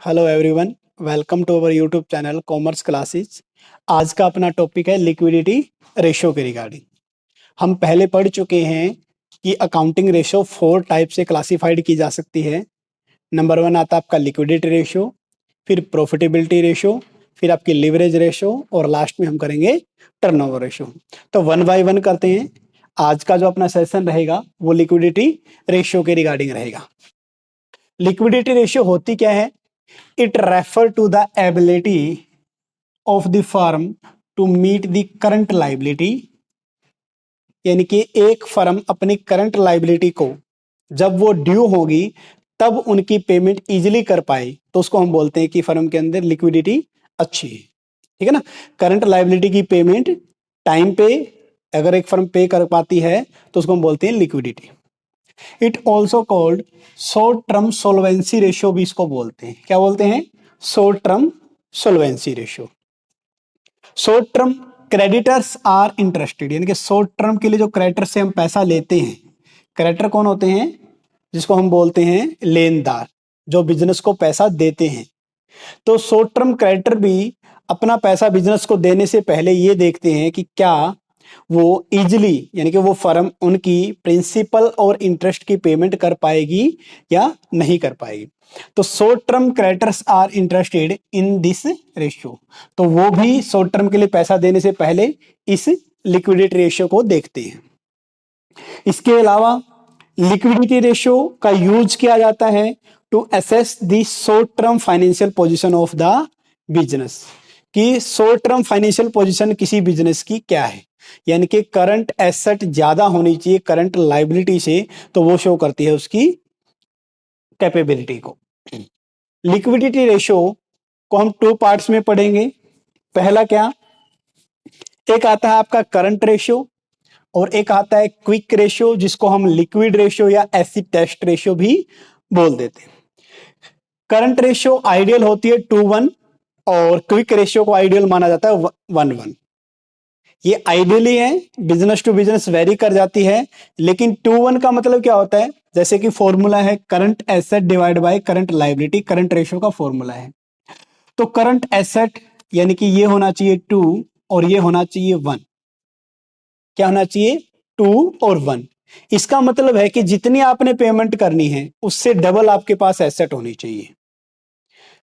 Hello everyone, welcome to our YouTube channel commerce classes. आज का अपना टॉपिक है लिक्विडिटी रेशो के रिगार्डिंग। हम पहले पढ़ चुके हैं कि अकाउंटिंग रेशो 4 टाइप से क्लासिफाइड की जा सकती है। नंबर 1 आता है आपका लिक्विडिटी रेशो, फिर प्रॉफिटेबिलिटी रेशो, फिर आपकी लिवरेज रेशो और लास्ट में हम करेंगे टर्नओवर रेशो। तो वन बाय वन करते हैं। आज का जो अपना सेशन रहेगा वो लिक्विडिटी रेशो के रिगार्डिंग रहेगा। लिक्विडिटी रेशियो होती क्या है? It refer to the ability of the firm to meet the current liability, यानी कि एक फर्म अपनी करंट लाइबिलिटी को जब वो ड्यू होगी तब उनकी पेमेंट इजीली कर पाए, तो उसको हम बोलते हैं कि फर्म के अंदर लिक्विडिटी अच्छी है। ठीक है ना। करंट लाइबिलिटी की पेमेंट टाइम पे अगर एक फर्म पे कर पाती है तो उसको हम बोलते हैं liquidity. It also called short term solvency ratio भी इसको बोलते हैं। क्या बोलते हैं? Short term solvency ratio. Short term creditors are interested, यानी कि शॉर्ट टर्म के लिए जो क्रेडिटर से हम पैसा लेते हैं, क्रेडिटर कौन होते हैं? जिसको हम बोलते हैं लेनदार, जो बिजनेस को पैसा देते हैं। तो शॉर्ट टर्म क्रेडिटर भी अपना पैसा बिजनेस को देने से पहले ये देखते हैं कि क्या वो इजिली, यानी कि वो फर्म उनकी प्रिंसिपल और इंटरेस्ट की पेमेंट कर पाएगी या नहीं कर पाएगी। तो short term creditors are interested in this ratio, तो वो भी शॉर्ट टर्म के लिए पैसा देने से पहले इस लिक्विडिटी रेशियो को देखते हैं। इसके अलावा लिक्विडिटी रेशियो का यूज किया जाता है to assess the short term financial position of the business, कि शॉर्ट टर्म फाइनेंशियल पोजीशन किसी बिजनेस की क्या है, यानी कि करंट एसेट ज्यादा होनी चाहिए करंट लाइबिलिटी से, तो वो शो करती है उसकी कैपेबिलिटी को। लिक्विडिटी रेशियो को हम 2 पार्ट्स में पढ़ेंगे। पहला क्या? एक आता है आपका करंट रेशियो और एक आता है क्विक रेशियो, जिसको हम लिक्विड रेशियो या एसिड टेस्ट रेशियो भी बोल देते हैं। करंट रेशियो आइडियल होती है 2:1 और क्विक रेशियो को आइडियल माना जाता है 1:1। ये आइडियली है, बिजनेस टू बिजनेस वेरी कर जाती है, लेकिन 2:1 का मतलब क्या होता है? जैसे कि फॉर्मूला है current asset divide by current liability, current ratio का फॉर्मूला है। तो करंट एसेट यानी कि ये होना चाहिए 2 और ये होना चाहिए 1। क्या होना चाहिए? 2 और 1। इसका मतलब है कि जितनी आपने पेमेंट करनी है उससे डबल आपके पास एसेट होनी चाहिए।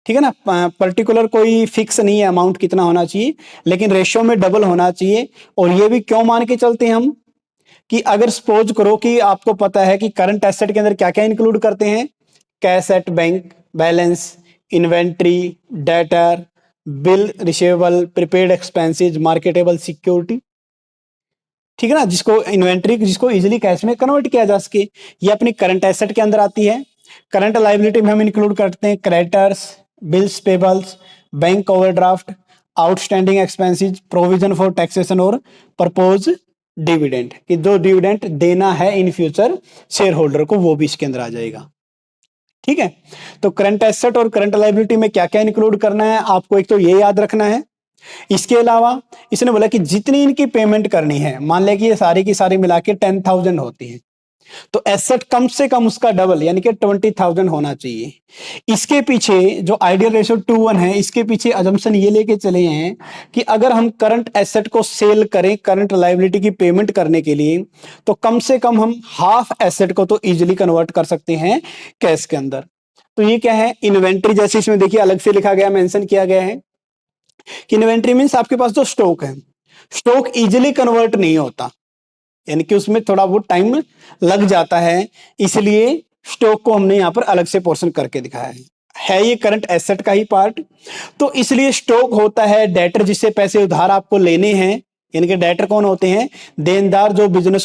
ठीक है ना। पर्टिकुलर कोई फिक्स नहीं है अमाउंट कितना होना चाहिए, लेकिन रेशियो में डबल होना चाहिए। और ये भी क्यों मान के चलते हैं हम कि अगर सपोज करो कि आपको पता है कि करंट एसेट के अंदर क्या क्या इंक्लूड करते हैं? Cash at bank balance, inventory, debtor, bill receivable, prepaid expenses, marketable security. ठीक है ना। जिसको इन्वेंट्री जिसको इजीली कैश में कन्वर्ट किया जा सके, ये अपनी करंट एसेट के अंदर आती है। करंट लाइबिलिटी में हम इंक्लूड करते हैं creditors, bills payables, bank overdraft, outstanding expenses, provision for taxation और प्रपोज डिविडेंड, कि जो डिविडेंड देना है इन फ्यूचर शेयर होल्डर को, वो भी इसके अंदर आ जाएगा। ठीक है। तो करंट एसेट और करंट लाइबिलिटी में क्या क्या इंक्लूड करना है आपको, एक तो ये याद रखना है। इसके अलावा इसने बोला कि जितनी इनकी पेमेंट करनी है, मान लें कि ये सारी की सारी मिला के 10,000 होती है, तो एसेट कम से कम उसका डबल यानी कि 20,000 होना चाहिए। इसके पीछे जो आइडियल रेशियो 2:1 है, इसके पीछे अजम्पशन ये लेके चले हैं कि अगर हम करंट एसेट को सेल करें करंट लायबिलिटी की पेमेंट करने के लिए, तो कम से कम हम हाफ एसेट को तो इजीली कन्वर्ट कर सकते हैं कैश के अंदर। तो ये क्या है? इन्वेंट्री। जैसे इसमें देखिए अलग से लिखा गया, मेंशन किया गया है कि इन्वेंट्री मींस आपके पास जो स्टॉक है, स्टॉक इजीली कन्वर्ट नहीं होता, यानी कि उसमें थोड़ा बहुत टाइम लग जाता है, इसलिए स्टॉक को हमने यहां पर अलग से पोर्शन करके दिखाया है ये करंट एसेट का ही पार्ट। तो इसलिए स्टॉक होता है डेटर, जिससे पैसे उधार आपको लेने हैं, यानी कि डेटर कौन होते हैं? देनदार, जो बिजनेस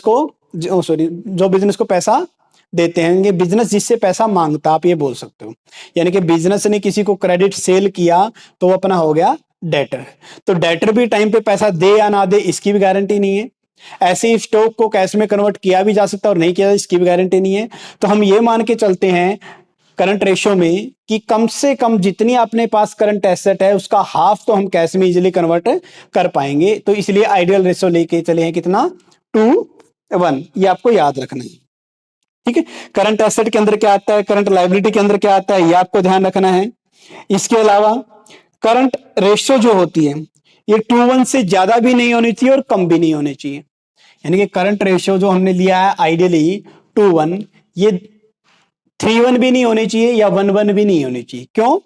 को पैसा देते हैं। ये बिजनेस जिससे पैसा मांगता, आप ये बोल सकते हो, यानी कि बिजनेस ने किसी को क्रेडिट सेल किया तो वो अपना हो गया डेटर। तो डेटर भी टाइम पे पैसा दे या ना दे इसकी भी गारंटी नहीं है। ऐसे ही स्टॉक को कैश में कन्वर्ट किया भी जा सकता है और नहीं किया, इसकी भी गारंटी नहीं है। तो हम ये मान के चलते हैं करंट रेशियो में कि कम से कम जितनी अपने पास करंट एसेट है उसका हाफ तो हम कैश में इजीली कन्वर्ट कर पाएंगे। तो इसलिए आइडियल रेशियो लेके चले हैं कितना? 2:1। ये आपको याद रखना है। ठीक है। करंट एसेट के अंदर क्या आता है, करंट लायबिलिटी के अंदर क्या आता है, ये आपको ध्यान रखना है। इसके अलावा करंट रेशियो जो होती है ये 2:1 से ज्यादा भी नहीं होनी चाहिए और कम भी नहीं होनी चाहिए। यानी कि करंट रेशियो जो हमने लिया है आइडियली 2:1, ये 3:1 भी नहीं होनी चाहिए या 1:1 भी नहीं होनी चाहिए। क्यों?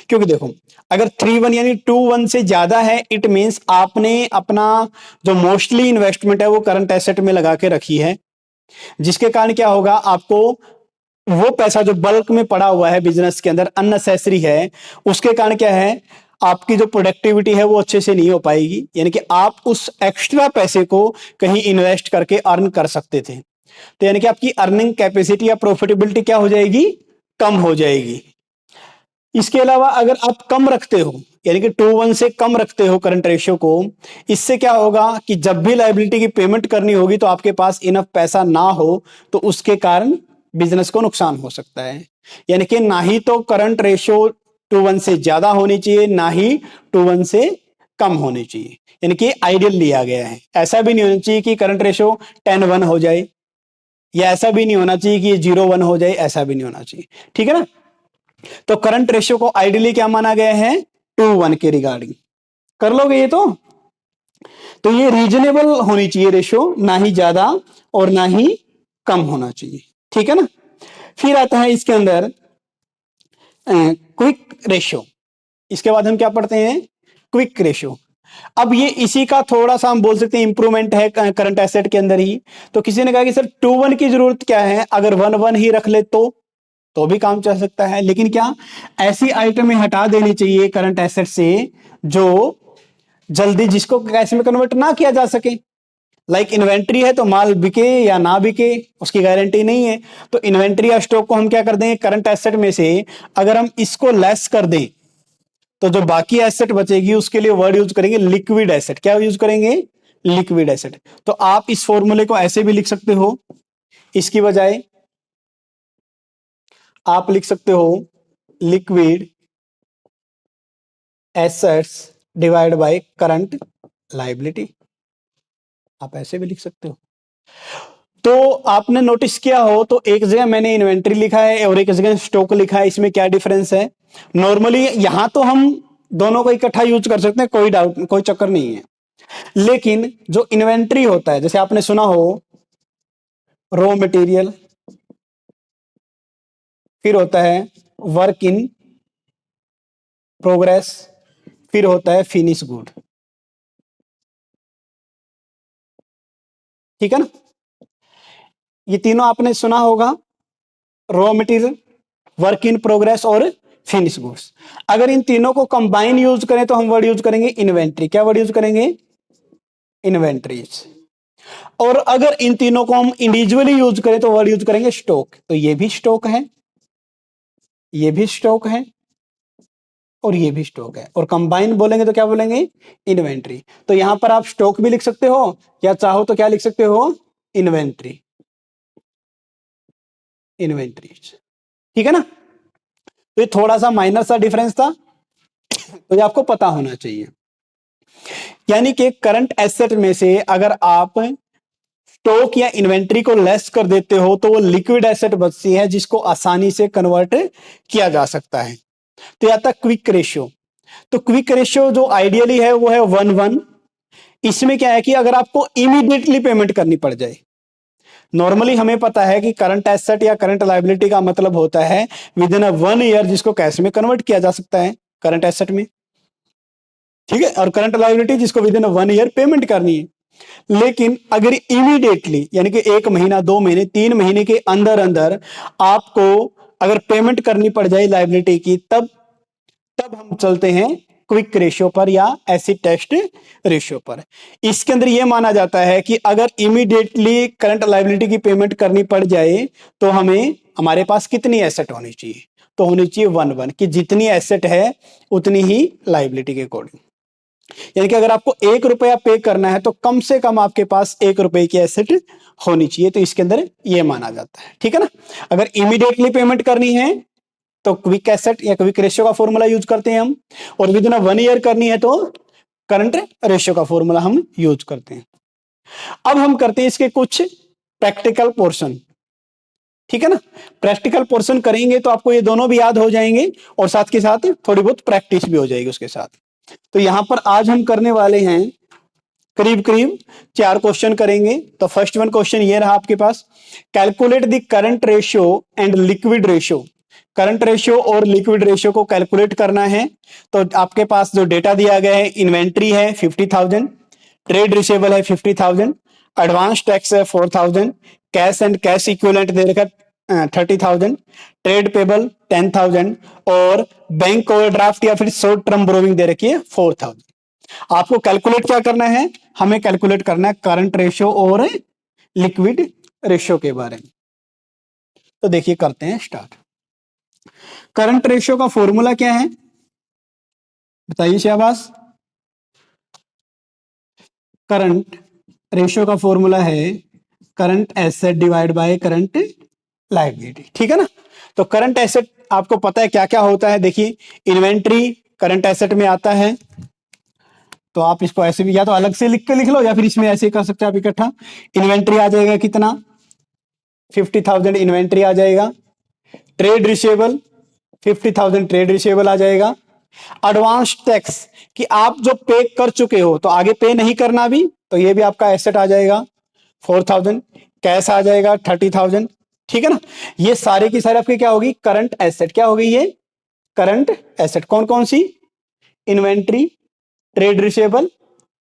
क्योंकि देखो अगर 3:1 यानी 2:1 से ज्यादा है, इट मींस आपने अपना जो मोस्टली इन्वेस्टमेंट है वो करंट एसेट में लगा के रखी है, जिसके कारण क्या होगा, आपको वो पैसा जो बल्क में पड़ा हुआ है बिजनेस के अंदर अननेसेसरी है, उसके कारण क्या है, आपकी जो प्रोडक्टिविटी है वो अच्छे से नहीं हो पाएगी। यानी कि आप उस एक्स्ट्रा पैसे को कहीं इन्वेस्ट करके अर्न कर सकते थे, तो यानी कि आपकी अर्निंग कैपेसिटी या प्रॉफिटेबिलिटी क्या हो जाएगी, कम हो जाएगी। इसके अलावा अगर आप कम रखते हो, यानी कि 2:1 से कम रखते हो करंट रेशियो को, इससे क्या होगा कि जब भी लायबिलिटी की पेमेंट करनी होगी तो आपके पास इनफ पैसा ना हो, तो उसके कारण बिजनेस को नुकसान हो सकता है। यानी कि ना ही तो करंट रेशियो 2:1 से ज्यादा होनी चाहिए, ना ही 2:1 से कम होनी चाहिए। यानी कि आइडियल लिया गया है। ऐसा भी नहीं होना चाहिए कि करंट रेशियो 10:1 हो जाए, या ऐसा भी नहीं होना चाहिए कि ये 0:1 हो जाए, ऐसा भी नहीं होना चाहिए। ठीक है ना? तो करंट रेशियो को आइडियली क्या माना गया है, 2:1 के रिगार्डिंग। कर लोगे ये तो ये रीजनेबल होनी चाहिए रेशियो, ना ही ज्यादा और ना ही कम होना चाहिए। ठीक है ना? फिर आता है इसके अंदर क्विक रेशियो। इसके बाद हम क्या पढ़ते हैं, क्विक रेशियो। अब ये इसी का थोड़ा सा हम बोल सकते हैं इंप्रूवमेंट है करंट एसेट के अंदर ही। तो किसी ने कहा कि सर 2:1 की जरूरत क्या है, अगर 1:1 ही रख ले तो भी काम चल सकता है। लेकिन क्या ऐसी आइटमें हटा देनी चाहिए करंट एसेट से जो जल्दी जिसको कैश में कन्वर्ट ना किया जा सके। लाइक इन्वेंट्री है तो माल बिके या ना बिके उसकी गारंटी नहीं है, तो इन्वेंट्री या स्टॉक को हम क्या कर देंगे, करंट एसेट में से अगर हम इसको लेस कर दें तो जो बाकी एसेट बचेगी उसके लिए वर्ड यूज करेंगे लिक्विड एसेट। क्या यूज करेंगे, लिक्विड एसेट। तो आप इस फॉर्मूले को ऐसे भी लिख सकते हो, इसकी बजाय आप लिख सकते हो liquid assets divide by current liability. आप ऐसे भी लिख सकते हो। तो आपने नोटिस किया हो तो एक जगह मैंने इन्वेंट्री लिखा है और एक जगह स्टॉक लिखा है, इसमें क्या डिफरेंस है? नॉर्मली यहां तो हम दोनों को इकट्ठा यूज कर सकते हैं, कोई डाउट कोई चक्कर नहीं है। लेकिन जो इन्वेंट्री होता है, जैसे आपने सुना हो रॉ मटेरियल, फिर होता है वर्क इन प्रोग्रेस, फिर होता है फिनिश गुड। ठीक है ना? ये तीनों आपने सुना होगा, raw material, work in progress और फिनिश गुड्स। अगर इन तीनों को कंबाइन यूज करें तो हम वर्ड यूज करेंगे इन्वेंट्री। क्या वर्ड यूज करेंगे, इन्वेंट्रीज। और अगर इन तीनों को हम इंडिविजुअली यूज करें तो वर्ड यूज करेंगे स्टॉक। तो ये भी स्टॉक है, ये भी स्टॉक है और ये भी स्टॉक है, और कंबाइन बोलेंगे तो क्या बोलेंगे, इन्वेंट्री। तो यहां पर आप स्टॉक भी लिख सकते हो या चाहो तो क्या लिख सकते हो, इन्वेंट्री, इन्वेंट्रीज। ठीक है ना? तो ये थोड़ा सा माइनर सा डिफरेंस था, तो ये आपको पता होना चाहिए। यानी कि करंट एसेट में से अगर आप स्टॉक या इन्वेंट्री को लेस कर देते हो तो वो लिक्विड एसेट बचती है जिसको आसानी से कन्वर्ट किया जा सकता है। तो आता क्विक रेशियो। तो क्विक रेशियो जो आइडियली है वो है 1:1। इसमें क्या है कि अगर आपको इमीडिएटली पेमेंट करनी पड़ जाए, नॉर्मली हमें पता है कि करंट एसेट या करंट लायबिलिटी का मतलब होता है विद इन 1 ईयर जिसको कैश में कन्वर्ट किया जा सकता है करंट एसेट में। ठीक है, और करंट लायबिलिटी जिसको विद इन 1 ईयर पेमेंट करनी है। लेकिन अगर इमीडिएटली यानी कि 1 महीना, 2 महीने, 3 महीने के अंदर अंदर आपको अगर पेमेंट करनी पड़ जाए लायबिलिटी की, तब हम चलते हैं क्विक रेशियो पर या एसिड टेस्ट रेशियो पर। इसके अंदर यह माना जाता है कि अगर इमीडिएटली करंट लायबिलिटी की पेमेंट करनी पड़ जाए तो हमारे पास कितनी एसेट होनी चाहिए, तो होनी चाहिए 1:1, कि जितनी एसेट है उतनी ही लायबिलिटी के अकॉर्डिंग। यानी कि अगर आपको 1 रुपया पे करना है तो कम से कम आपके पास 1 रुपए की एसेट होनी चाहिए। तो इसके अंदर यह माना जाता है। ठीक है ना? अगर इमीडिएटली पेमेंट करनी है तो क्विक एसेट या क्विक रेशियो का फॉर्मूला यूज करते हैं हम, और विद इन 1 ईयर करनी है तो करंट रेशियो का फॉर्मूला हम यूज करते हैं। अब हम करते हैं इसके कुछ प्रैक्टिकल पोर्शन। ठीक है ना। प्रैक्टिकल पोर्शन करेंगे तो आपको ये दोनों भी याद हो जाएंगे और साथ के साथ थोड़ी बहुत प्रैक्टिस भी हो जाएगी उसके साथ। तो यहां पर आज हम करने वाले हैं करीब करीब 4 क्वेश्चन करेंगे। तो फर्स्ट वन क्वेश्चन ये रहा आपके पास, calculate the current ratio and liquid ratio. Current ratio और लिक्विड रेशियो को कैलकुलेट करना है। तो आपके पास जो डेटा दिया गया है, इन्वेंट्री है 50,000, ट्रेड रिसीवेबल है 50,000, एडवांस टैक्स है 4,000, कैश एंड कैश इक्विवेलेंट दे रखा 30,000, ट्रेड पेबल 10,000 और बैंक ओवरड्राफ्ट या फिर शॉर्ट टर्म बोरोविंग दे रखी है 4,000। आपको कैलकुलेट क्या करना है, हमें कैलकुलेट करना है करंट रेशियो और लिक्विड रेशियो के बारे में। तो देखिए करते हैं स्टार्ट। करंट रेशियो का फॉर्मूला क्या है बताइए शाबाश। करंट रेशियो का फॉर्मूला है current asset divide by current liability, ठीक है ना। तो करंट एसेट आपको पता है क्या क्या होता है। देखिए इन्वेंट्री करंट एसेट में आता है, तो आप इसको ऐसे भी या तो अलग से लिख लो या फिर इसमें ऐसे कर सकते हैं आप इकट्ठा। इन्वेंट्री आ जाएगा कितना 50,000 इन्वेंट्री आ जाएगा। ट्रेड रिसीवेबल 50,000 ट्रेड रिसीवेबल आ जाएगा। एडवांस टैक्स कि आप जो पे कर चुके हो तो आगे पे नहीं करना भी, तो ये भी आपका एसेट आ जाएगा 4,000। कैश आ जाएगा 30,000, ठीक है ना। ये सारे की सारे आपकी क्या होगी करंट एसेट। क्या होगी ये करंट एसेट। कौन कौन सी, inventory, trade receivable,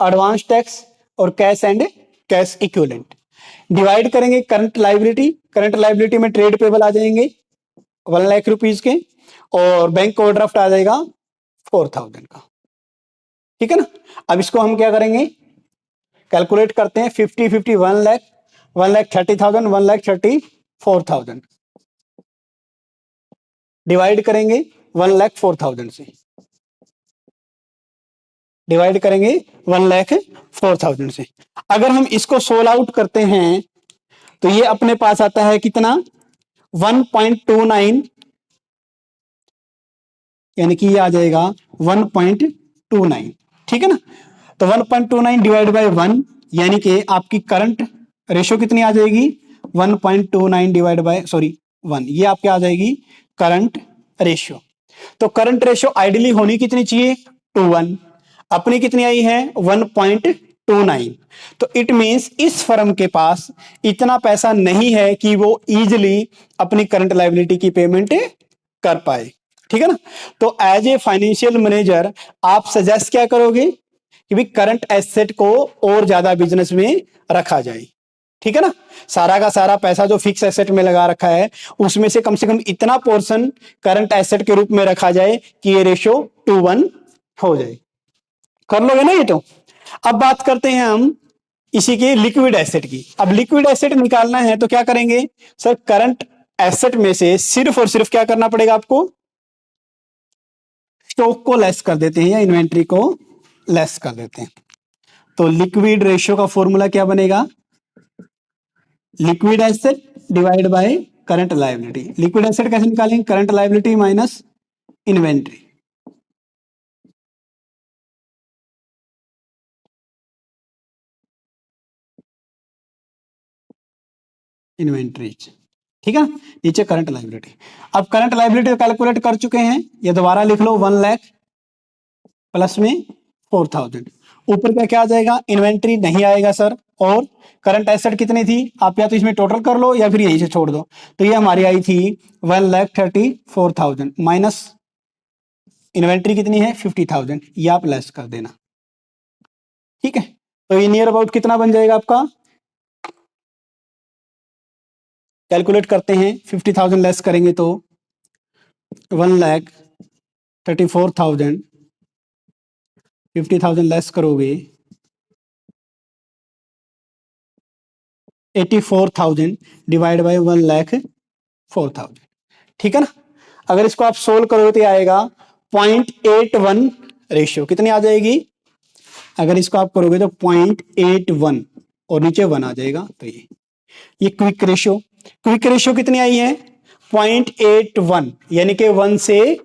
advance tax और cash and cash equivalent. Divide करेंगे करंट लायबिलिटी, करंट लायबिलिटी में ट्रेड पेबल आ जाएंगे 1 लाख रुपीज के और बैंक ओवरड्राफ्ट आ जाएगा 4,000 का, ठीक है ना। अब इसको हम क्या करेंगे कैलकुलेट करते हैं 50-50 1 लाख 1,30,000 1,34,000 डिवाइड करेंगे 1,04,000 से, डिवाइड करेंगे 1,04,000 से। अगर हम इसको सोल्व आउट करते हैं तो ये अपने पास आता है कितना 1.29, यानी कि ये आ जाएगा 1.29, ठीक है ना। तो 1.29 डिवाइड बाय 1 यानी कि आपकी करंट रेशो कितनी आ जाएगी 1.29 डिवाइड बाय 1, ये आपके आ जाएगी करंट रेशियो। तो करंट रेशियो आइडियली होनी कितनी चाहिए 2:1, अपनी कितनी आई है 1.29। तो इट मींस इस फर्म के पास इतना पैसा नहीं है कि वो इजीली अपनी करंट लायबिलिटी की पेमेंट कर पाए, ठीक है ना। तो एज ए फाइनेंशियल मैनेजर आप सजेस्ट क्या करोगे कि भी करंट एसेट को और ज्यादा बिजनेस में रखा जाए, ठीक है ना। सारा का सारा पैसा जो फिक्स एसेट में लगा रखा है उसमें से कम इतना पोर्शन करंट एसेट के रूप में रखा जाए कि ये रेशियो 2:1 हो जाए। कर लोगे ना ये। तो अब बात करते हैं हम इसी के लिक्विड एसेट की। अब लिक्विड एसेट निकालना है तो क्या करेंगे सर, करंट एसेट में से सिर्फ और सिर्फ क्या करना पड़ेगा आपको, स्टॉक को लेस कर देते हैं या इन्वेंट्री को लेस कर देते हैं। तो लिक्विड रेशियो का फॉर्मूला क्या बनेगा, liquid asset divide by current liability. Liquid asset कैसे निकालेंगे, current liability minus inventory. Inventories, ठीक है, नीचे करंट लायबिलिटी। अब करंट लायबिलिटी कैलकुलेट कर चुके हैं, ये दोबारा लिख लो 1 लाख प्लस में 4,000। ऊपर का क्या आ जाएगा, इन्वेंट्री नहीं आएगा सर। और करंट एसेट कितनी थी, आप या तो इसमें टोटल कर लो या फिर यहीं से छोड़ दो। तो ये हमारी आई थी 1,34,000 माइनस इन्वेंट्री कितनी है 50,000, ये आप लेस कर देना, ठीक है। तो ये नियर अबाउट कितना बन जाएगा आपका, कैलकुलेट करते हैं 50,000 लेस करेंगे तो 1,34,000, 50,000 लेस करोगे 84,000 डिवाइड बाय 1,04,000, ठीक है ना। अगर इसको आप सोल्व करोगे तो आएगा 0.81 रेशियो, कितनी आ जाएगी, अगर इसको आप करोगे तो 0.81 और नीचे 1 आ जाएगा। तो ये क्विक रेशियो, क्विक रेशियो कितनी आई है 0.81, यानी कि 1 से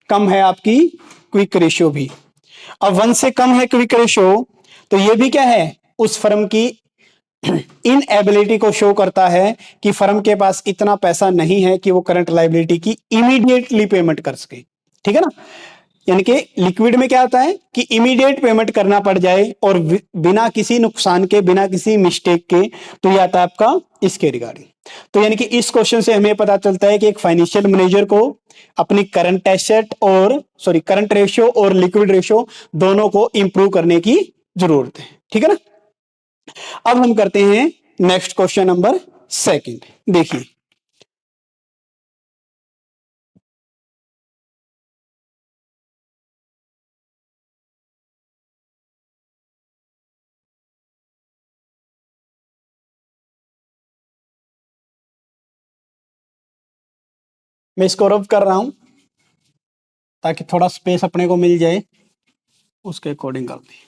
कम है आपकी क्विक रेशियो भी। अब 1 से कम है क्विक रेशियो तो ये भी क्या है उस फर्म की इनएबिलिटी को शो करता है कि फर्म के पास इतना पैसा नहीं है कि वो करंट लायबिलिटी की इमीडिएटली पेमेंट कर सके। ठीक है ना, यानी कि लिक्विड में क्या होता है कि इमीडिएट पेमेंट करना पड़ जाए और बिना किसी नुकसान के, बिना किसी मिस्टेक के, तो ये आता है आपका इसके रिगार्डिंग। तो यानी कि इस क्वेश्चन से हमें पता चलता है कि एक फाइनेंशियल मैनेजर को अपनी करंट एसेट और करंट रेशियो और लिक्विड रेशियो दोनों को इंप्रूव करने की जरूरत है। ठीक है ना, अब हम करते हैं नेक्स्ट क्वेश्चन नंबर सेकंड। देखिए, मैं इसको रब कर रहा हूं ताकि थोड़ा स्पेस अपने को मिल जाए, उसके अकॉर्डिंग करते हैं।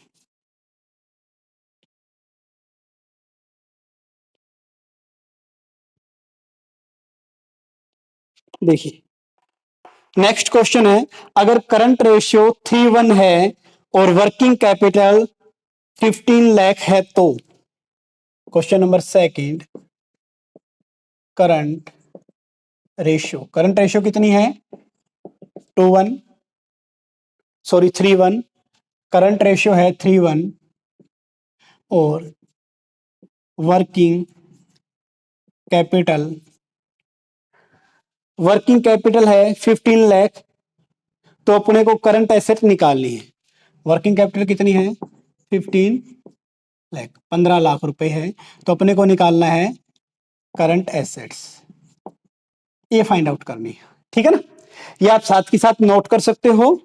देखिए, नेक्स्ट क्वेश्चन है, अगर करंट रेशियो 3:1 है और वर्किंग कैपिटल 15 लाख है तो question number second, current ratio कितनी है? 2:1, 3:1। करंट रेशियो है 3:1 और वर्किंग कैपिटल है 15 लाख, तो अपने को करंट एसेट निकालनी है। वर्किंग कैपिटल कितनी है? 15 लाख, 15 लाख रुपए है, तो अपने को निकालना है करंट एसेट्स, ये फाइंड आउट करनी है। ठीक है ना, ये आप साथ के साथ नोट कर सकते हो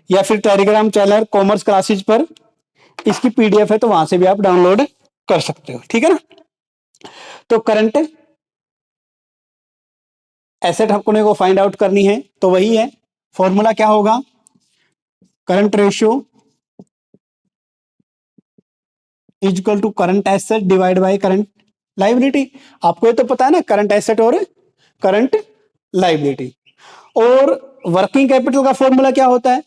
या फिर टेलीग्राम चैनल कॉमर्स क्लासेज पर इसकी पीडीएफ है, तो वहां से भी आप डाउनलोड कर सकते हो। ठीक है ना, तो करंट एसेट अपने को फाइंड आउट करनी है, तो वही है फॉर्मूला, क्या होगा? Current ratio is equal to current asset divide by current liability. आपको ये तो पता है ना, करंट एसेट और करंट लाइबिलिटी। और वर्किंग कैपिटल का फॉर्मूला क्या होता है?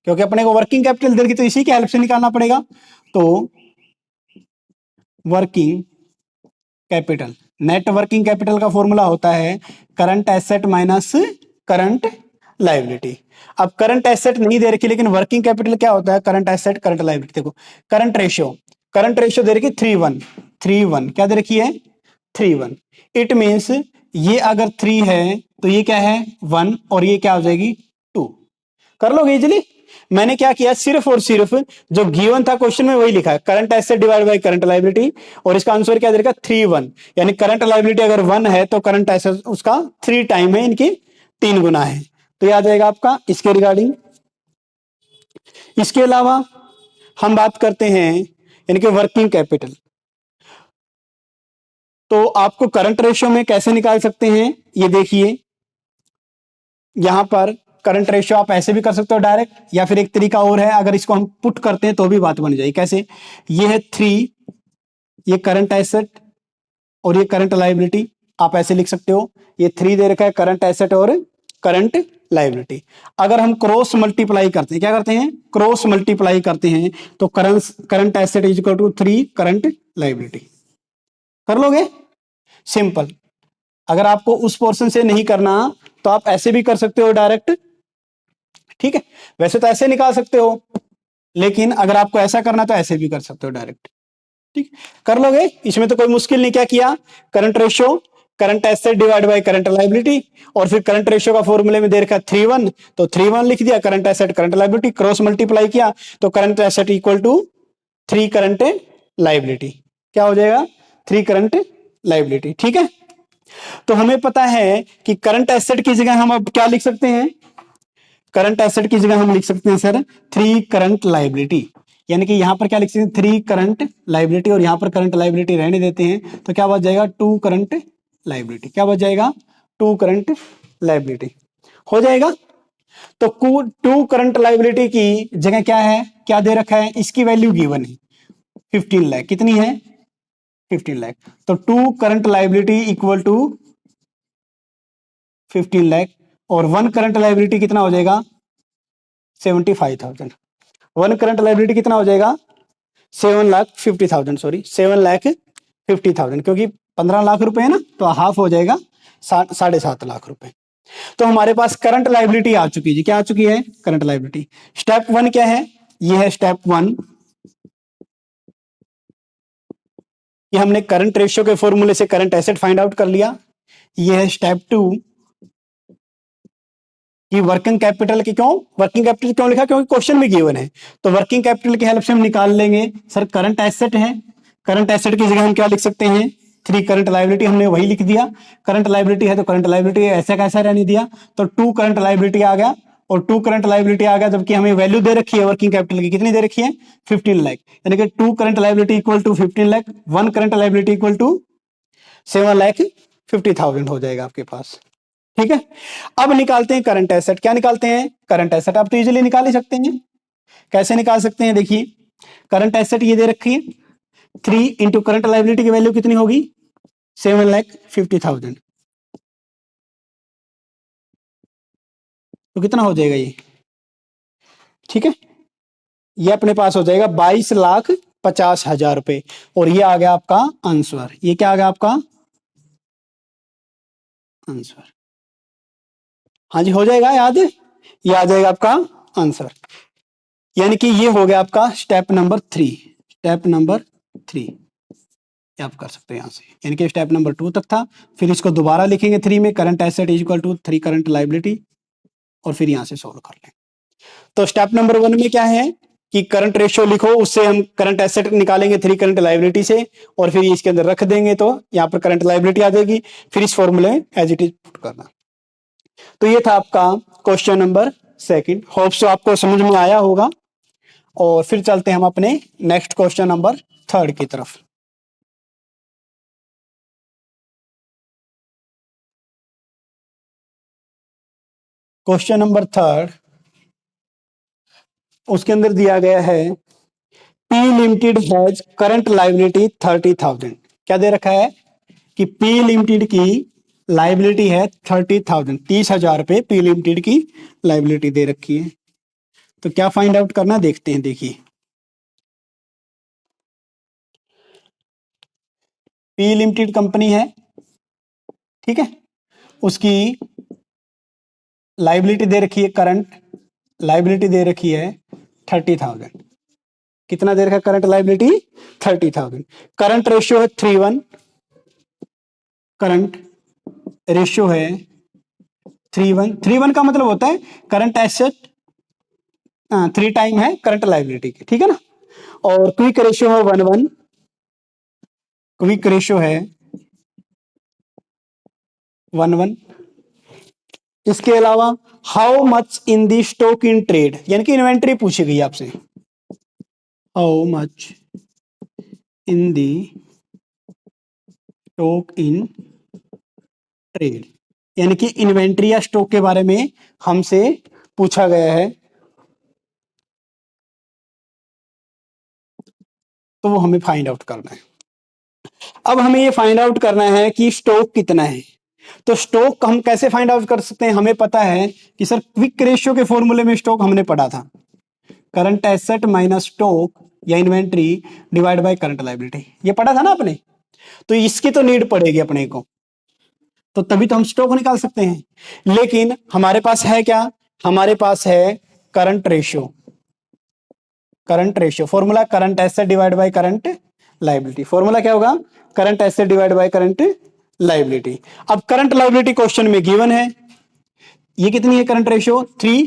क्योंकि अपने को वर्किंग कैपिटल देगी तो इसी की हेल्प से निकालना पड़ेगा। तो working capital, net working capital का फॉर्मूला होता है current asset minus current liability. अब करंट एसेट नहीं दे रखी, लेकिन वर्किंग कैपिटल क्या होता है? Current asset current liability. देखो, करंट रेशियो दे रखी 3:1 क्या दे रखी है? 3:1। इट मींस ये अगर 3 है तो ये क्या है? 1, और ये क्या हो जाएगी? 2। कर लोगे इजीली। मैंने क्या किया, सिर्फ और सिर्फ जो गिवन था क्वेश्चन में वही लिखा है, current asset divide by current liability, और इसका आंसर क्या दे रखा? 3:1। यानी करंट लायबिलिटी अगर 1 है तो करंट एसेट उसका 3 टाइम है, इनकी 3 गुना है, तो यह आ जाएगा आपका इसके रिगार्डिंग। इसके अलावा हम बात करते हैं यानी कि वर्किंग कैपिटल, तो आपको करंट रेशियो में कैसे निकाल सकते हैं ये देखिए। यहां पर करंट रेशियो आप ऐसे भी कर सकते हो डायरेक्ट, या फिर एक तरीका और है, अगर इसको हम पुट करते हैं तो भी बात बन जाएगी। कैसे? ये है 3, ये करंट एसेट और ये करंट लायबिलिटी, आप ऐसे लिख सकते हो। ये 3 दे रखा है करंट एसेट और करंट लायबिलिटी। अगर हम क्रॉस मल्टीप्लाई करते हैं, क्या करते हैं? क्रॉस मल्टीप्लाई करते हैं, तो current asset is equal to 3 current liability. कर लोगे? सिंपल। अगर आपको उस पोर्शन से नहीं करना तो आप ऐसे भी कर सकते हो डायरेक्ट। ठीक है, वैसे तो ऐसे निकाल सकते हो, लेकिन अगर आपको ऐसा करना तो ऐसे भी कर सकते हो डायरेक्ट। ठीक, कर लोगे, इसमें तो कोई मुश्किल नहीं। क्या किया? Current ratio current asset divide by current liability, और फिर करंट रेशियो का फॉर्मूले में दे रखा 3:1, तो 3:1 लिख दिया, current asset current liability, cross multiply किया तो current asset equal to 3 current liability. क्या हो जाएगा? 3 करंट लायबिलिटी। ठीक है, तो हमें पता है कि करंट एसेट की जगह हम अब क्या लिख सकते हैं? करंट एसेट की जगह हम लिख सकते हैं सर 3 करंट लायबिलिटी। यानी कि यहां पर क्या लिख सकते हैं? 3 करंट लायबिलिटी, और यहां पर करंट लायबिलिटी रहने देते हैं, तो क्या बच जाएगा? 2 करंट लायबिलिटी। क्या बच जाएगा? 2 करंट लायबिलिटी हो जाएगा। तो 2 करंट लायबिलिटी की जगह क्या है, क्या दे रखा है? इसकी वैल्यू गिवन है 15 लाख। कितनी है? 15 लाख। तो 2 current liability equal to 15 lakh, और 1 करंट लायबिलिटी कितना हो जाएगा? 75,000। 1 करंट लायबिलिटी कितना हो जाएगा? 7,50,000, 7,50,000। 50,000, क्योंकि 15 लाख रुपए है ना, तो हाफ हो जाएगा 7.5 लाख रुपए। तो हमारे पास करंट लाइबिलिटी आ चुकी है जी। क्या आ चुकी है? Current liability. स्टेप 1 क्या है? ये है स्टेप 1 कि हमने करंट रेशियो के फॉर्मूले से करंट एसेट फाइंड आउट कर लिया। ये है स्टेप 2 कि वर्किंग कैपिटल की वर्किंग कैपिटल क्यों लिखा? क्योंकि क्वेश्चन में गिवन है। तो वर्किंग कैपिटल की हेल्प से हम निकाल लेंगे। सर करंट एसेट है, करंट एसेट की जगह हम क्या लिख सकते हैं? 3 करंट लाइबिलिटी, हमने वही लिख दिया। करंट लाइबिलिटी है तो करंट लाइबिलिटी ऐसा कैसा रहने दिया, तो 2 करंट लाइबिलिटी आ गया, और 2 करंट लाइबिलिटी आ गया, जबकि हमें वैल्यू दे रखी है वर्किंग कैपिटल की। कितनी दे रखी है? 15 लाख। यानी कि 2 current liability equal to 15 lakh, 1 current liability equal to 7,50,000 हो जाएगा आपके पास। ठीक है। अब निकालते हैं करंट एसेट। क्या निकालते हैं? Current asset. आप तो इजीली निकाल ही सकते हैं। कैसे निकाल सकते हैं? देखिए, करंट एसेट ये दे रखी है, 3 इंटू करंट लाइबिलिटी की वैल्यू कितनी होगी? 7,50,000। तो कितना हो जाएगा ये? ठीक है, ये अपने पास हो जाएगा 22,50,000 रुपए। और ये आ गया आपका आंसर। ये क्या आ गया आपका आंसर? हाँ जी, हो जाएगा याद? ये आ जाएगा आपका आंसर। यानी कि ये हो गया आपका स्टेप नंबर 3। स्टेप नंबर 3 आप कर सकते हैं यहां से। यानी कि स्टेप नंबर 2 तक था, फिर इसको दोबारा लिखेंगे 3 में, current asset is equal to 3 current liability, और फिर यहां से सोल्व कर लें। तो स्टेप नंबर 1 में क्या है कि करंट रेशियो लिखो, उससे हम करंट एसेट निकालेंगे 3 करंट लाइबिलिटी से, और फिर इसके अंदर रख देंगे तो यहाँ पर करंट लाइबिलिटी आ जाएगी। फिर इस फॉर्मूले में एज इट इज पुट करना। तो ये था आपका क्वेश्चन नंबर 2। होप सो आपको समझ में आया होगा। और फिर चलते हैं हम अपने नेक्स्ट क्वेश्चन नंबर 3 की तरफ। क्वेश्चन नंबर 3 उसके अंदर दिया गया है P limited has current liability 30,000। क्या दे रखा है कि पी लिमिटेड की लाइबिलिटी है 30,000, 30,000 रुपए पी लिमिटेड की लाइबिलिटी दे रखी है। तो क्या फाइंड आउट करना, देखते हैं। देखिए, पी लिमिटेड कंपनी है, ठीक है, उसकी लाइबिलिटी दे रखी है, करंट लाइबिलिटी दे रखी है 30,000। कितना दे रखा है करंट लाइबिलिटी? 30,000। करंट रेशियो है 3:1, करंट रेशियो है 3:1। 3:1 का मतलब होता है करंट एसेट 3 टाइम है करंट लाइबिलिटी की, ठीक है ना। और क्विक रेशियो है 1:1, क्विक रेशियो है 1:1। इसके अलावा how much in the stock in trade, यानी कि इन्वेंट्री पूछी गई आपसे। How much in the stock in trade, यानी कि इन्वेंट्री या स्टॉक के बारे में हमसे पूछा गया है, तो वो हमें फाइंड आउट करना है। अब हमें ये फाइंड आउट करना है कि स्टॉक कितना है। तो स्टॉक हम कैसे फाइंड आउट कर सकते हैं? हमें पता है कि सर क्विक रेशियो के फॉर्मूले में स्टॉक हमने पढ़ा था, करंट एसेट माइनस स्टॉक या inventory divide by current liability, ये पढ़ा था ना आपने। तो इसकी तो नीड पड़ेगी अपने को, तो तभी तो हम स्टॉक निकाल सकते हैं। लेकिन हमारे पास है क्या? हमारे पास है current ratio. Current ratio formula current asset divide by current liability. Formula क्या होगा? Current asset divide by current liability. अब करंट लायबिलिटी क्वेश्चन में गिवन है, ये कितनी है करंट रेशियो? 3।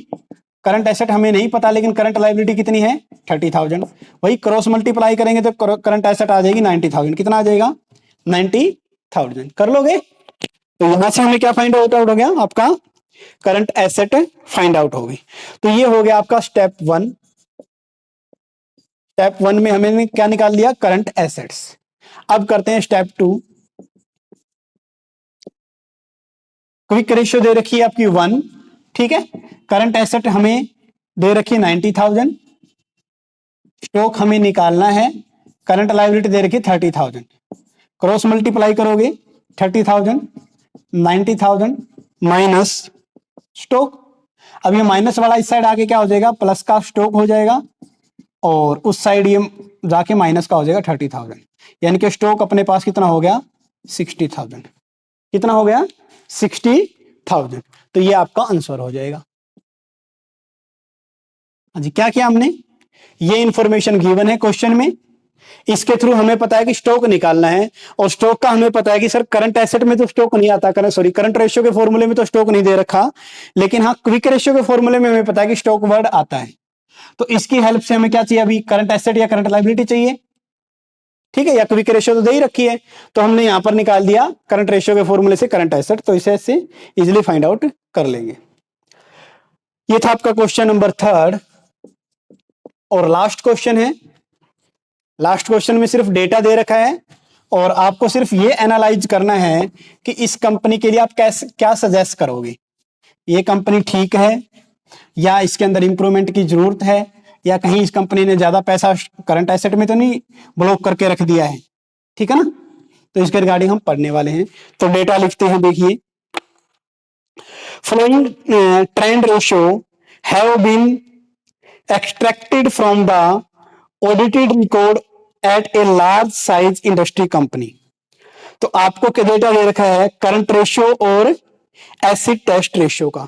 करंट एसेट हमें नहीं पता, लेकिन करंट लायबिलिटी कितनी है? 30,000। वही क्रॉस मल्टीप्लाई करेंगे तो करंट एसेट आ जाएगी 90,000। कितना आ जाएगा? 90,000। कर लोगे? तो यहां से हमें क्या फाइंड आउट हो गया? आपका करंट एसेट फाइंड आउट हो गई। तो ये हो गया आपका स्टेप 1। स्टेप 1 में हमने क्या निकाल लिया? Current assets. अब करते हैं स्टेप 2। क्विक रेशियो दे रखी है आपकी 1, ठीक है। करंट एसेट हमें दे रखी है 90,000। स्टॉक हमें निकालना है, करंट लायबिलिटी दे रखी है 30,000। क्रॉस मल्टीप्लाई करोगे 30,000 90,000 माइनस स्टॉक। अब ये माइनस वाला इस साइड आके क्या हो जाएगा? प्लस का स्टॉक हो जाएगा, और उस साइड ये जाके माइनस का हो जाएगा 30,000। यानी कि स्टॉक अपने पास कितना हो गया 60,000। कितना हो गया 60,000। तो ये आपका आंसर हो जाएगा। हाँ जी, क्या किया हमने, ये इंफॉर्मेशन गिवन है क्वेश्चन में, इसके थ्रू हमें पता है कि स्टॉक निकालना है, और स्टॉक का हमें पता है कि सर करंट एसेट में तो स्टॉक नहीं आता, करंट रेशियो के फॉर्मूले में तो स्टॉक नहीं दे रखा, लेकिन हाँ क्विक रेशियो के फॉर्मूले में हमें पता है कि स्टॉक वर्ड आता है। तो इसकी हेल्प से हमें क्या चाहिए, अभी करंट एसेट या करंट लायबिलिटी चाहिए, ठीक है, या क्विक रेशियो तो दे ही रखी है, तो हमने यहां पर निकाल दिया करंट रेशियो के फॉर्मूले से करंट एसेट, तो इसे ऐसे इजिली फाइंड आउट कर लेंगे। ये था आपका क्वेश्चन नंबर 3 और लास्ट क्वेश्चन है। लास्ट क्वेश्चन में सिर्फ डेटा दे रखा है और आपको सिर्फ ये एनालाइज करना है कि इस कंपनी के लिए आप कैसे क्या सजेस्ट करोगे, ये कंपनी ठीक है या इसके अंदर इंप्रूवमेंट की जरूरत है, या कहीं इस कंपनी ने ज्यादा पैसा करंट एसेट में तो नहीं ब्लॉक करके रख दिया है, ठीक है ना। तो इसके रिगार्डिंग हम पढ़ने वाले हैं। तो डेटा लिखते हैं, देखिए, flowing trend ratio have been extracted from the audited record at a large size industry company. तो आपको क्या डेटा दे रखा है, करंट रेशियो और एसिड टेस्ट रेशियो का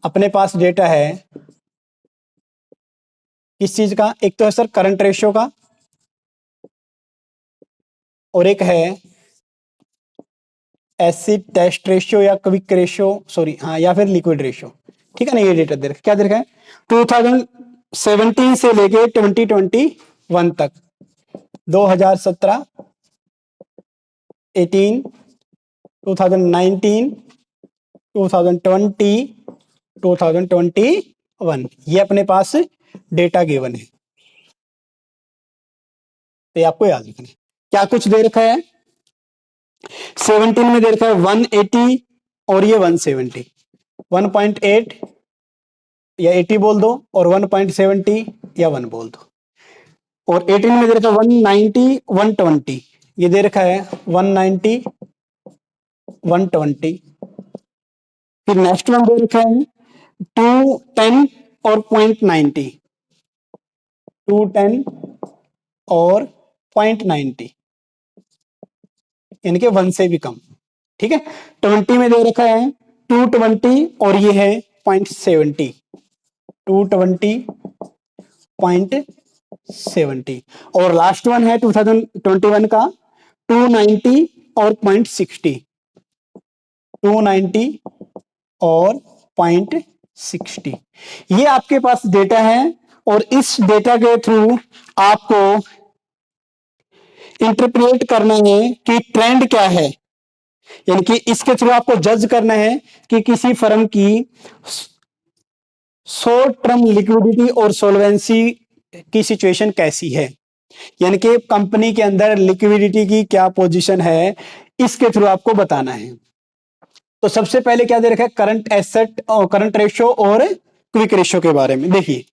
अपने पास डेटा है। किस चीज का, एक तो है सर करंट रेशियो का और एक है एसिड टेस्ट रेशियो या क्विक रेशियो, सॉरी हाँ, या फिर लिक्विड रेशियो, ठीक है ना। ये डेटा दे रखा, क्या दे रखा है, 2017 से लेके 2021 तक, 2017, 18, 2019, 2020, 2021, ये अपने पास डेटा गिवन है। तो ये आपको याद रखना है। क्या कुछ दे रखा है, 17 में दे रखा है 180 और ये 170, 1.8 या 80 बोल दो, और 1.70 या 1 बोल दो। और 18 में दे रखा है 190, 120, ये दे रखा है 190, 120। फिर नेक्स्ट वन दे रखा है 210 और 0.90, 210 और 0.90, यानी कि 1 से भी कम, ठीक है। 20 में दे रखा है 220 और ये है 0.70, 220.70। और लास्ट वन है 2021 का 290 और 0.60, 290 और 0.60। ये आपके पास डेटा है और इस डेटा के थ्रू आपको इंटरप्रेट करना है कि ट्रेंड क्या है, यानी कि इसके थ्रू आपको जज करना है कि किसी फर्म की शॉर्ट टर्म लिक्विडिटी और सोल्वेंसी की सिचुएशन कैसी है, यानी कि कंपनी के अंदर लिक्विडिटी की क्या पोजीशन है, इसके थ्रू आपको बताना है। तो सबसे पहले क्या दे रखा है, करंट एसेट और करंट रेशियो और क्विक रेशियो के बारे में। देखिए,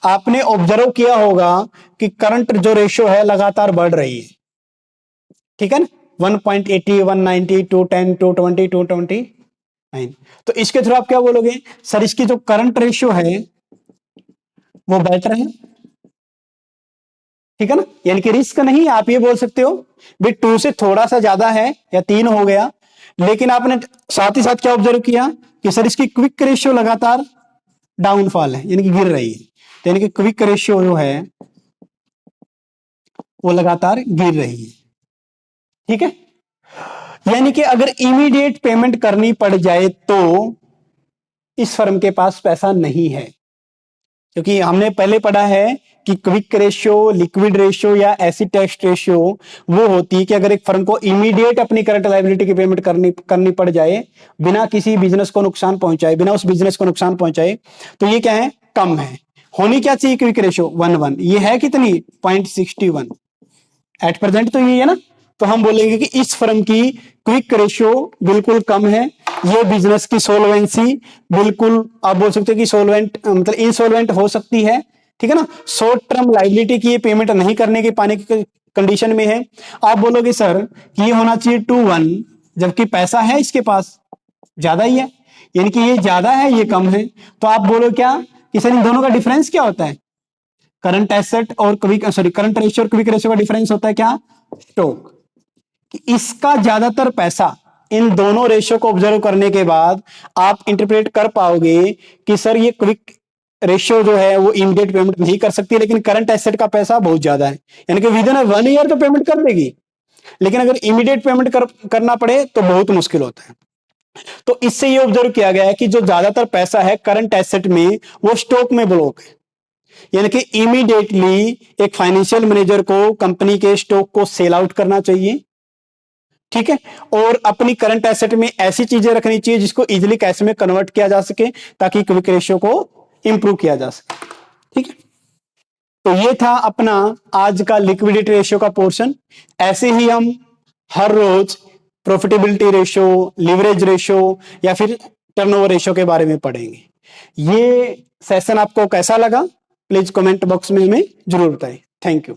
आपने ऑब्जर्व किया होगा कि करंट जो रेशियो है लगातार बढ़ रही है, ठीक है ना, 1.80, 190, 210, 220, 229। तो इसके थ्रू आप क्या बोलोगे, सर इसकी जो करंट रेशियो है वो बेटर है, ठीक है ना, यानी कि रिस्क नहीं। आप ये बोल सकते हो भी 2 से थोड़ा सा ज्यादा है या 3 हो गया, लेकिन आपने साथ ही साथ क्या ऑब्जर्व किया कि सर इसकी क्विक रेशियो लगातार डाउनफॉल है, यानी कि गिर रही है, तो यानी कि क्विक रेशियो जो है वो लगातार गिर रही है, ठीक है। यानी कि अगर इमीडिएट पेमेंट करनी पड़ जाए तो इस फर्म के पास पैसा नहीं है, क्योंकि हमने पहले पढ़ा है कि क्विक रेशियो, लिक्विड रेशियो या एसिड टेस्ट रेशियो वो होती है कि अगर एक फर्म को इमीडिएट अपनी करंट लायबिलिटी की पेमेंट करनी पड़ जाए बिना किसी बिजनेस को नुकसान पहुंचाए, बिना उस बिजनेस को नुकसान पहुंचाए, तो ये क्या है, कम है। होनी क्या चाहिए क्विक रेशियो 1:1, ये है कितनी 0.61 एट प्रेजेंट, तो ये है ना। तो हम बोलेंगे कि इस फर्म की क्विक रेशियो बिल्कुल कम है, ये बिजनेस की सोलवेंसी बिल्कुल, आप बोल सकते हो कि सोलवेंट मतलब इनसोल्वेंट हो सकती है, ठीक है ना। शॉर्ट टर्म लायबिलिटी की ये पेमेंट नहीं करने के पाने की कंडीशन में है। आप बोलोगे सर कि ये होना चाहिए 2:1, जबकि पैसा है इसके पास ज्यादा ही है, यानी कि ये ज्यादा है ये कम है। तो आप बोलो क्या कि सर इन दोनों का डिफरेंस क्या होता है, करंट एसेट और क्विक करंट रेशियो और क्विक रेशियो का डिफरेंस होता है क्या, स्टॉक। इसका ज्यादातर पैसा, इन दोनों रेशियो को ऑब्जर्व करने के बाद आप इंटरप्रेट कर पाओगे कि सर ये क्विक रेशियो जो है वो इमीडिएट पेमेंट नहीं कर सकती, लेकिन करंट एसेट का पैसा बहुत ज्यादा है, यानी कि विद इन 1 ईयर तो पेमेंट कर देगी, लेकिन अगर इमीडिएट पेमेंट करना पड़े तो बहुत मुश्किल होता है। तो इससे ये ऑब्जर्व किया गया है कि जो ज्यादातर पैसा है करंट एसेट में वो स्टॉक में ब्लॉक है, यानी कि इमीडिएटली एक फाइनेंशियल मैनेजर को कंपनी के स्टॉक को सेल आउट करना चाहिए, ठीक है, और अपनी करंट एसेट में ऐसी चीजें रखनी चाहिए जिसको इजीली कैश में कन्वर्ट किया जा सके ताकि क्विक रेशियो को इंप्रूव किया जा सके, ठीक है। तो ये था अपना आज का लिक्विडिटी रेशियो का पोर्शन। ऐसे ही हम हर रोज प्रॉफिटेबिलिटी रेशियो, लिवरेज रेशियो या फिर टर्नओवर रेशियो के बारे में पढ़ेंगे। ये सेशन आपको कैसा लगा प्लीज कमेंट बॉक्स में हमें जरूर बताएं। Thank you.